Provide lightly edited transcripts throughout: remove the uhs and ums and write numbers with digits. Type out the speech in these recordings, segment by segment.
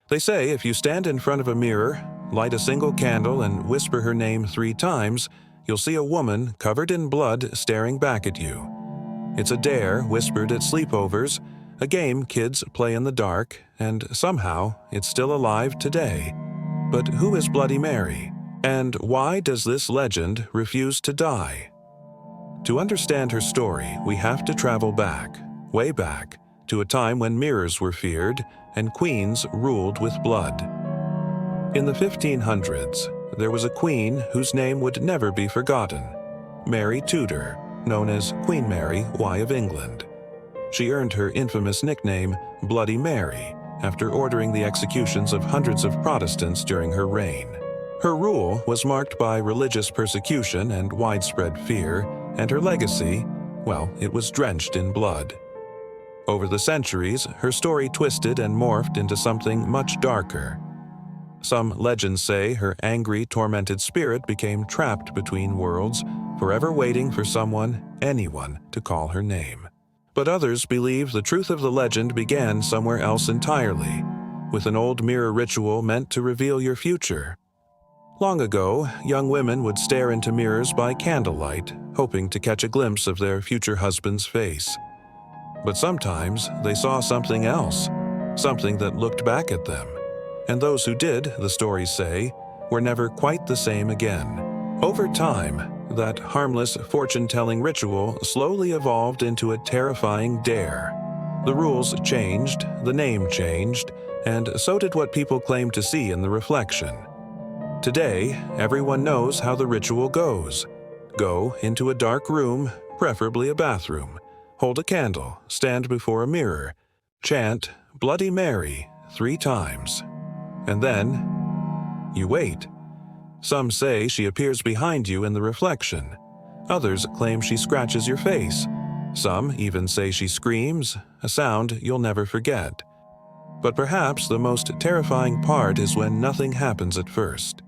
They say if you stand in front of a mirror, light a single candle, and whisper her name 3 times, you'll see a woman covered in blood staring back at you. It's a dare whispered at sleepovers, a game kids play in the dark, and somehow it's still alive today. But who is Bloody Mary? And why does this legend refuse to die? To understand her story, we have to travel back, way back, to a time when mirrors were feared and queens ruled with blood. In the 1500s, there was a queen whose name would never be forgotten, Mary Tudor, known as Queen Mary I of England. She earned her infamous nickname Bloody Mary after ordering the executions of hundreds of Protestants during her reign. Her rule was marked by religious persecution and widespread fear, and her legacy, well, it was drenched in blood. Over the centuries, her story twisted and morphed into something much darker. Some legends say her angry, tormented spirit became trapped between worlds, forever waiting for someone, anyone, to call her name. But others believe the truth of the legend began somewhere else entirely, with an old mirror ritual meant to reveal your future. Long ago, young women would stare into mirrors by candlelight, hoping to catch a glimpse of their future husband's face. But sometimes they saw something else, something that looked back at them. And those who did, the stories say, were never quite the same again. Over time, that harmless fortune-telling ritual slowly evolved into a terrifying dare. The rules changed, the name changed, and so did what people claimed to see in the reflection. Today, everyone knows how the ritual goes. Go into a dark room, preferably a bathroom, hold a candle, stand before a mirror, chant Bloody Mary 3 times. And then, you wait. Some say she appears behind you in the reflection. Others claim she scratches your face. Some even say she screams, a sound you'll never forget. But perhaps the most terrifying part is when nothing happens at first.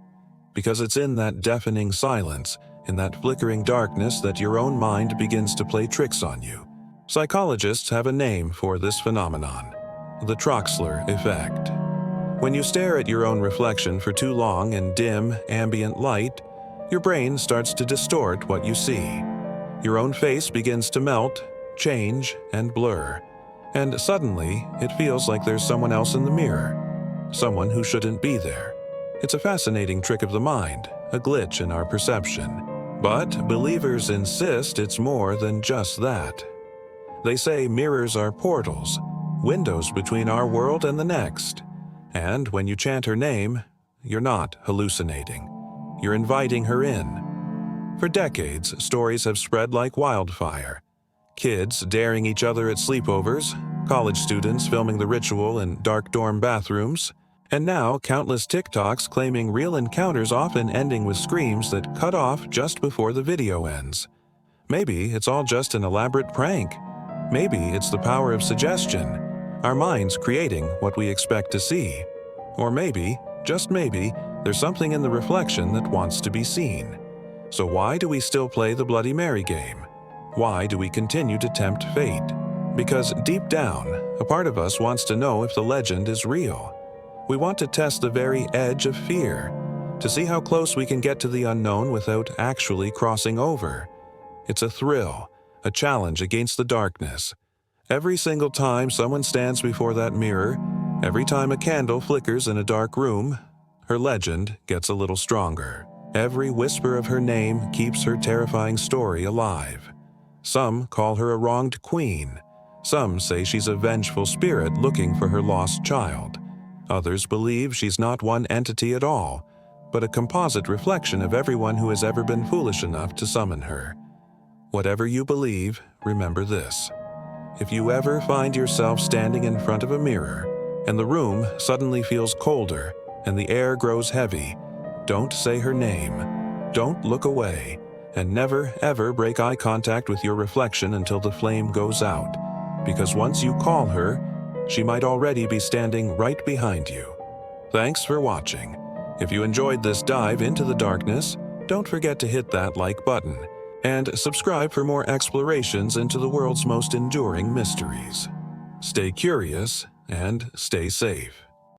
Because it's in that deafening silence, in that flickering darkness, that your own mind begins to play tricks on you. Psychologists have a name for this phenomenon: the Troxler effect. When you stare at your own reflection for too long in dim, ambient light, your brain starts to distort what you see. Your own face begins to melt, change, and blur. And suddenly, it feels like there's someone else in the mirror, someone who shouldn't be there. It's a fascinating trick of the mind, a glitch in our perception. But believers insist it's more than just that. They say mirrors are portals, windows between our world and the next. And when you chant her name, you're not hallucinating. You're inviting her in. For decades, stories have spread like wildfire. Kids daring each other at sleepovers, college students filming the ritual in dark dorm bathrooms, and now countless TikToks claiming real encounters often ending with screams that cut off just before the video ends. Maybe it's all just an elaborate prank. Maybe it's the power of suggestion, our minds creating what we expect to see. Or maybe, just maybe, there's something in the reflection that wants to be seen. So why do we still play the Bloody Mary game? Why do we continue to tempt fate? Because deep down, a part of us wants to know if the legend is real. We want to test the very edge of fear, to see how close we can get to the unknown without actually crossing over. It's a thrill, a challenge against the darkness. Every single time someone stands before that mirror, every time a candle flickers in a dark room, her legend gets a little stronger. Every whisper of her name keeps her terrifying story alive. Some call her a wronged queen. Some say she's a vengeful spirit looking for her lost child. Others believe she's not one entity at all, but a composite reflection of everyone who has ever been foolish enough to summon her. Whatever you believe, remember this. If you ever find yourself standing in front of a mirror, and the room suddenly feels colder, and the air grows heavy, don't say her name, don't look away, and never ever break eye contact with your reflection until the flame goes out, because once you call her, she might already be standing right behind you. Thanks for watching. If you enjoyed this dive into the darkness, don't forget to hit that like button, and subscribe for more explorations into the world's most enduring mysteries. Stay curious and stay safe.